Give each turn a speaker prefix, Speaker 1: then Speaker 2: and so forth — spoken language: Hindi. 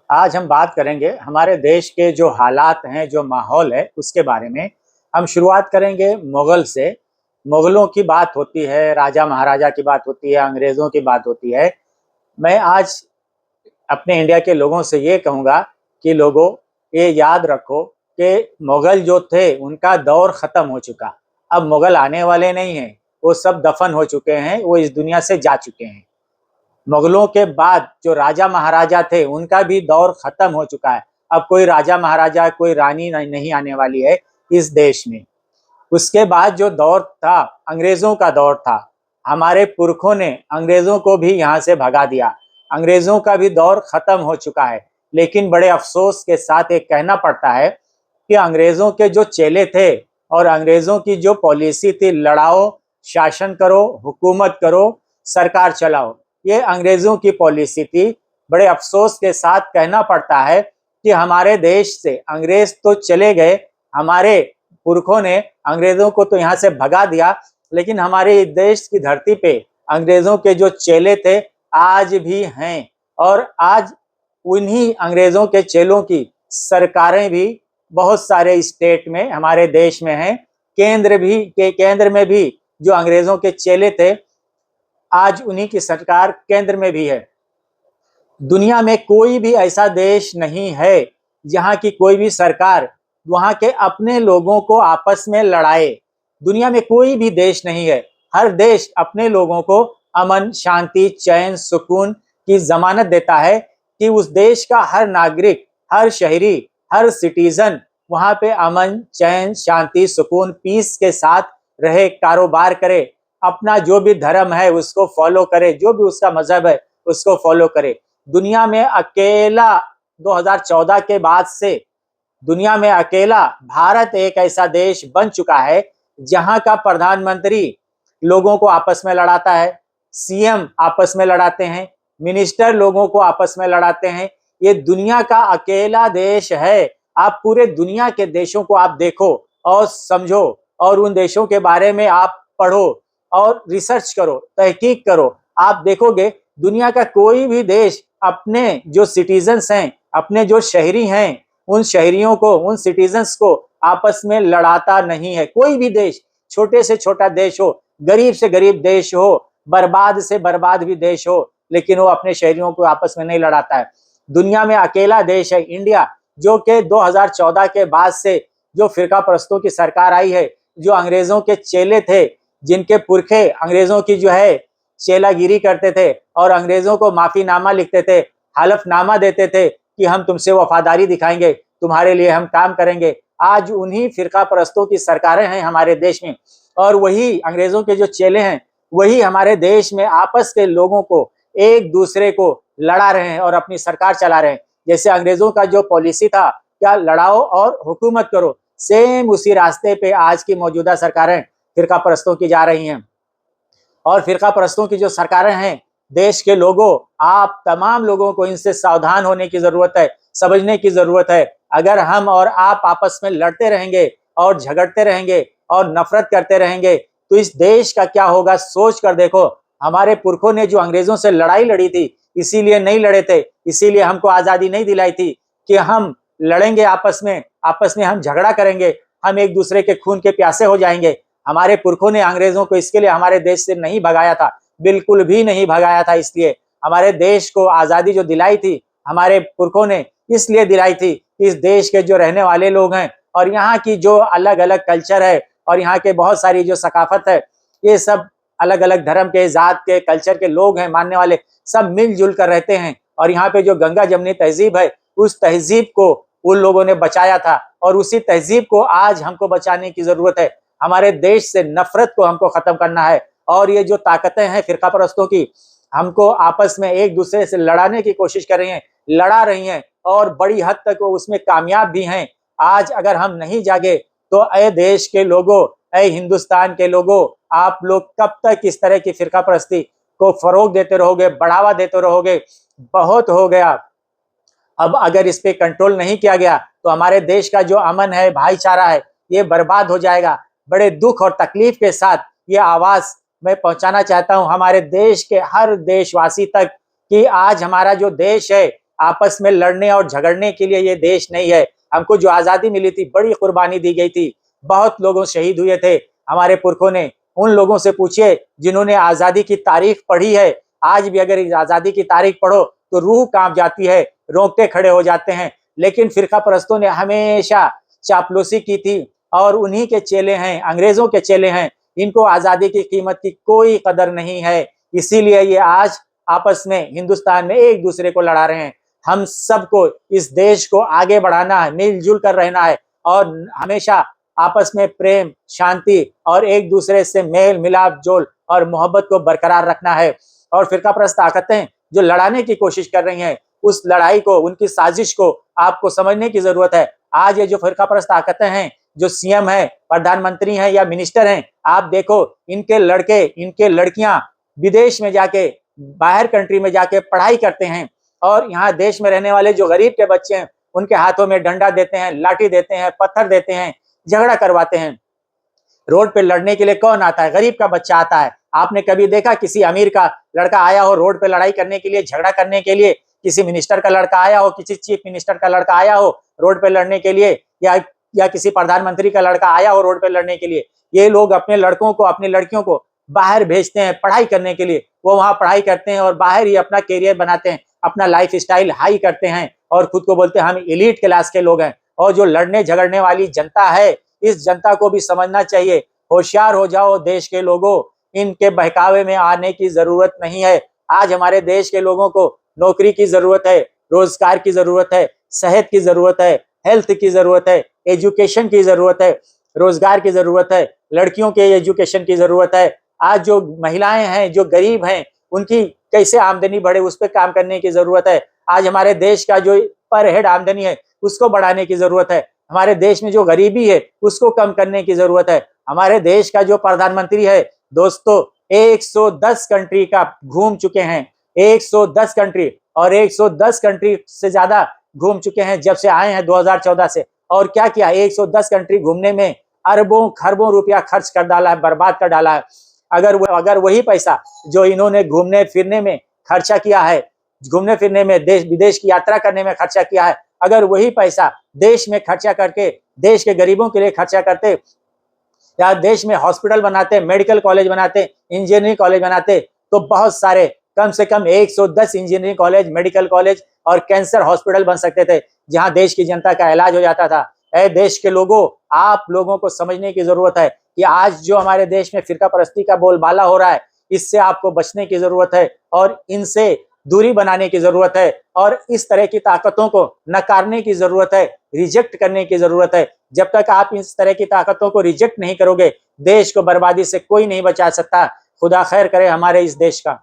Speaker 1: आज हम बात करेंगे हमारे देश के जो हालात हैं, जो माहौल है, उसके बारे में। हम शुरुआत करेंगे मुग़ल से। मुग़लों की बात होती है, राजा महाराजा की बात होती है, अंग्रेज़ों की बात होती है। मैं आज अपने इंडिया के लोगों से ये कहूँगा कि लोगों, ये याद रखो कि मुग़ल जो थे, उनका दौर ख़त्म हो चुका। अब मुग़ल आने वाले नहीं हैं, वो सब दफ़न हो चुके हैं, वो इस दुनिया से जा चुके हैं। मुगलों के बाद जो राजा महाराजा थे, उनका भी दौर खत्म हो चुका है। अब कोई राजा महाराजा, कोई रानी नहीं आने वाली है इस देश में। उसके बाद जो दौर था, अंग्रेजों का दौर था। हमारे पुरखों ने अंग्रेजों को भी यहाँ से भगा दिया। अंग्रेजों का भी दौर खत्म हो चुका है। लेकिन बड़े अफसोस के साथ एक कहना पड़ता है कि अंग्रेजों के जो चेले थे और अंग्रेजों की जो पॉलिसी थी, लड़ाओ, शासन करो, हुकूमत करो, सरकार चलाओ, ये अंग्रेजों की पॉलिसी थी। बड़े अफसोस के साथ कहना पड़ता है कि हमारे देश से अंग्रेज तो चले गए, हमारे पुरखों ने अंग्रेजों को तो यहाँ से भगा दिया, लेकिन हमारे देश की धरती पे अंग्रेजों के जो चेले थे आज भी हैं। और आज उन्हीं अंग्रेजों के चेलों की सरकारें भी बहुत सारे स्टेट में, हमारे देश में हैं। केंद्र में भी जो अंग्रेजों के चेले थे, आज उन्हीं की सरकार केंद्र में भी है। दुनिया में कोई भी ऐसा देश नहीं है जहां की कोई भी सरकार वहां के अपने लोगों को आपस में लड़ाए। दुनिया में कोई भी देश नहीं है। हर देश अपने लोगों को अमन, शांति, चैन, सुकून की जमानत देता है कि उस देश का हर नागरिक, हर शहरी, हर सिटीजन वहां पे अमन, चैन, शांति, सुकून, पीस के साथ रहे, कारोबार करे, अपना जो भी धर्म है उसको फॉलो करे, जो भी उसका मजहब है उसको फॉलो करे। दुनिया में अकेला 2014 के बाद से दुनिया में अकेला भारत एक ऐसा देश बन चुका है जहां का प्रधानमंत्री लोगों को आपस में लड़ाता है, सीएम आपस में लड़ाते हैं, मिनिस्टर लोगों को आपस में लड़ाते हैं। ये दुनिया का अकेला देश है। आप पूरे दुनिया के देशों को आप देखो और समझो, और उन देशों के बारे में आप पढ़ो और रिसर्च करो, तहकीक करो। आप देखोगे दुनिया का कोई भी देश अपने जो सिटीजन्स हैं, अपने जो शहरी हैं, उन शहरियों को, उन सिटीजन्स को आपस में लड़ाता नहीं है। कोई भी देश, छोटे से छोटा देश हो, गरीब से गरीब देश हो, बर्बाद से बर्बाद भी देश हो, लेकिन वो अपने शहरियों को आपस में नहीं लड़ाता है। दुनिया में अकेला देश है इंडिया, जो कि 2014 के बाद से जो फिरका परस्तों की सरकार आई है, जो अंग्रेजों के चेले थे, जिनके पुरखे अंग्रेजों की जो है चेलागिरी करते थे और अंग्रेजों को माफीनामा लिखते थे, हलफनामा देते थे कि हम तुमसे वफादारी दिखाएंगे, तुम्हारे लिए हम काम करेंगे। आज उन्हीं फिरका परस्तों की सरकारें हैं हमारे देश में, और वही अंग्रेजों के जो चेले हैं, वही हमारे देश में आपस के लोगों को, एक दूसरे को लड़ा रहे हैं और अपनी सरकार चला रहे हैं। जैसे अंग्रेजों का जो पॉलिसी था, क्या लड़ाओ और हुकूमत करो, सेम उसी रास्ते पे आज की मौजूदा सरकारें फिरका परस्तों की जा रही हैं। और फिरका परस्तों की जो सरकारें हैं, देश के लोगों, आप तमाम लोगों को इनसे सावधान होने की जरूरत है, समझने की जरूरत है। अगर हम और आप आपस में लड़ते रहेंगे और झगड़ते रहेंगे और नफरत करते रहेंगे, तो इस देश का क्या होगा, सोच कर देखो। हमारे पुरखों ने जो अंग्रेजों से लड़ाई लड़ी थी, इसीलिए नहीं लड़े थे, इसीलिए हमको आजादी नहीं दिलाई थी कि हम लड़ेंगे आपस में हम झगड़ा करेंगे, हम एक दूसरे के खून के प्यासे हो जाएंगे। हमारे पुरखों ने अंग्रेजों को इसके लिए हमारे देश से नहीं भगाया था, बिल्कुल भी नहीं भगाया था। इसलिए हमारे देश को आजादी जो दिलाई थी, हमारे पुरखों ने इसलिए दिलाई थी कि इस देश के जो रहने वाले लोग हैं और यहाँ की जो अलग अलग कल्चर है और यहाँ के बहुत सारी जो सकाफत है, ये सब अलग अलग धर्म के, जात के, कल्चर के लोग हैं, मानने वाले, सब मिलजुल कर रहते हैं। और यहाँ पे जो गंगा जमनी तहजीब है, उस तहजीब को उन लोगों ने बचाया था, और उसी तहजीब को आज हमको बचाने की जरूरत है। हमारे देश से नफरत को हमको खत्म करना है। और ये जो ताकतें हैं फिरका परस्तों की, हमको आपस में एक दूसरे से लड़ाने की कोशिश कर रही हैं, लड़ा रही हैं, और बड़ी हद तक वो उसमें कामयाब भी हैं। आज अगर हम नहीं जागे तो ए देश के लोगों, ए हिंदुस्तान के लोगों, आप लोग कब तक इस तरह की फिरका परस्ती को फरोग देते रहोगे, बढ़ावा देते रहोगे? बहुत हो गया। अब अगर इस पे कंट्रोल नहीं किया गया तो हमारे देश का जो अमन है, भाईचारा है, ये बर्बाद हो जाएगा। बड़े दुख और तकलीफ के साथ ये आवाज मैं पहुंचाना चाहता हूं हमारे देश के हर देशवासी तक कि आज हमारा जो देश है, आपस में लड़ने और झगड़ने के लिए ये देश नहीं है। हमको जो आजादी मिली थी, बड़ी कुर्बानी दी गई थी, बहुत लोगों शहीद हुए थे हमारे पुरखों ने। उन लोगों से पूछिए जिन्होंने आजादी की तारीख पढ़ी है। आज भी अगर इस आजादी की तारीख पढ़ो तो रूह कांप जाती है, रोंगटे खड़े हो जाते हैं। लेकिन फिरका परस्तों ने हमेशा चापलूसी की थी और उन्हीं के चेले हैं, अंग्रेजों के चेले हैं। इनको आजादी की कीमत की कोई कदर नहीं है। इसीलिए ये आज आपस में हिंदुस्तान में एक दूसरे को लड़ा रहे हैं। हम सबको इस देश को आगे बढ़ाना है, मिलजुल कर रहना है और हमेशा आपस में प्रेम, शांति और एक दूसरे से मेल मिलाप जोल और मोहब्बत को बरकरार रखना है। और फिरकापरस्त ताकतें जो लड़ाने की कोशिश कर रही हैं, उस लड़ाई को, उनकी साजिश को आपको समझने की जरूरत है। आज ये जो फिरकापरस्त ताकतें हैं, जो सीएम है, प्रधानमंत्री हैं या मिनिस्टर हैं, आप देखो इनके लड़के, इनके लड़कियां विदेश में जाके, बाहर कंट्री में जाके पढ़ाई करते हैं और यहाँ देश में रहने वाले जो गरीब के बच्चे हैं उनके हाथों में डंडा देते हैं, लाठी देते हैं, पत्थर देते हैं, झगड़ा करवाते हैं। रोड पे लड़ने के लिए कौन आता है? गरीब का बच्चा आता है। आपने कभी देखा किसी अमीर का लड़का आया हो रोड पे लड़ाई करने के लिए, झगड़ा करने के लिए? किसी मिनिस्टर का लड़का आया हो, किसी चीफ मिनिस्टर का लड़का आया हो रोड पे लड़ने के लिए, या किसी प्रधानमंत्री का लड़का आया हो रोड पे लड़ने के लिए? ये लोग अपने लड़कों को, अपनी लड़कियों को बाहर भेजते हैं पढ़ाई करने के लिए। वो वहां पढ़ाई करते हैं और बाहर ही अपना कैरियर बनाते हैं, अपना लाइफ स्टाइल हाई करते हैं और खुद को बोलते हैं हम एलीट क्लास के लोग हैं। और जो लड़ने झगड़ने वाली जनता है, इस जनता को भी समझना चाहिए। होशियार हो जाओ देश के लोगों, इनके बहकावे में आने की जरूरत नहीं है। आज हमारे देश के लोगों को नौकरी की जरूरत है, रोजगार की जरूरत है, सेहत की जरूरत है, हेल्थ की जरूरत है, एजुकेशन की जरूरत है, रोजगार की जरूरत है, लड़कियों के एजुकेशन की जरूरत है। आज जो महिलाएं हैं, जो गरीब हैं, उनकी कैसे आमदनी बढ़े उस पर काम करने की जरूरत है। आज हमारे देश का जो पर हेड आमदनी है उसको बढ़ाने की जरूरत है। हमारे देश में जो गरीबी है उसको कम करने की जरूरत है। हमारे देश का जो प्रधानमंत्री है दोस्तों, 110 कंट्री का घूम चुके हैं, 110 कंट्री, और 110 कंट्री से ज्यादा घूम चुके हैं जब से आए हैं 2014 से। और क्या किया? 110 कंट्री घूमने में अरबों खरबों रुपया खर्च कर डाला है, बर्बाद कर डाला है। अगर वही पैसा जो इन्होंने घूमने फिरने में खर्चा किया है, घूमने फिरने में, देश विदेश की यात्रा करने में खर्चा किया है, अगर वही पैसा देश में खर्चा करके देश के गरीबों के लिए खर्चा करते, या देश में हॉस्पिटल बनाते, मेडिकल कॉलेज बनाते, इंजीनियरिंग कॉलेज बनाते, तो बहुत सारे, कम से कम 110 इंजीनियरिंग कॉलेज, मेडिकल कॉलेज और कैंसर हॉस्पिटल बन सकते थे जहां देश की जनता का इलाज हो जाता था। ऐ देश के लोगों, आप लोगों को समझने की जरूरत है कि आज जो हमारे देश में फिरका परस्ती का बोलबाला हो रहा है, इससे आपको बचने की जरूरत है और इनसे दूरी बनाने की जरूरत है और इस तरह की ताकतों को नकारने की जरूरत है, रिजेक्ट करने की जरूरत है। जब तक आप इस तरह की ताकतों को रिजेक्ट नहीं करोगे, देश को बर्बादी से कोई नहीं बचा सकता। खुदा खैर करे हमारे इस देश का।